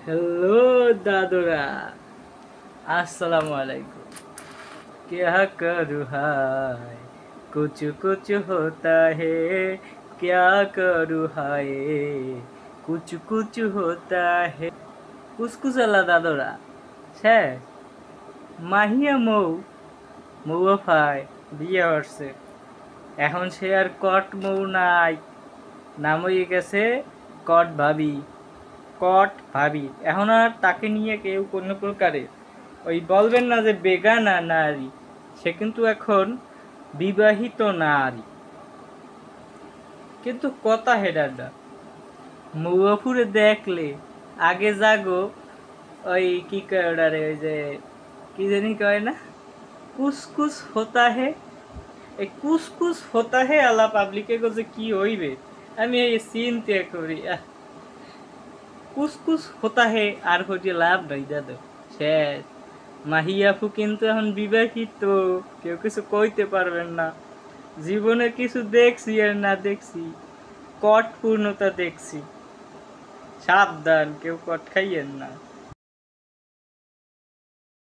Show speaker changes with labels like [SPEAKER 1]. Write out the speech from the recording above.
[SPEAKER 1] Hello दादुरा, अस्सलाम वालेकुम। क्या करूँ हाय, कुछ कुछ होता है। क्या करूँ हाय, कुछ कुछ होता है। কুসকুসালা দাদুরা শেষ। মাহিয়া মৌফায় বিয়ে হচ্ছে। এখন সে আর কট মৌ নাই, নাম হয়ে গেছে কট ভাবি। এখন আর তাকে নিয়ে কেউ কোনো প্রকারে ওই বলবেন না যে বেগানা নারী, সে কিন্তু এখন বিবাহিত নারী। কিন্তু কথা হেডারটা মৌয়াপুরে দেখলে আগে জাগো ওই কি কয় ওটারে, ওই যে কি জানি কয় না, কুসকুস হোতা হে। এই কুসকুস হোতা হে আলা পাবলিকে যে কি হইবে আমি এই চিন্তা করি। কুসকুস হোতা হে আর হইতে লাভ নাই দাদা, শেষ। মাহিয়াফু কিন্তু এখন বিবাহিত, কেউ কিছু কইতে পারবেন না। জীবনে কিছু দেখছি আর না দেখছি, কট পূর্ণতা দেখছি। সাবধান, কেউ কট খাইয়েন না।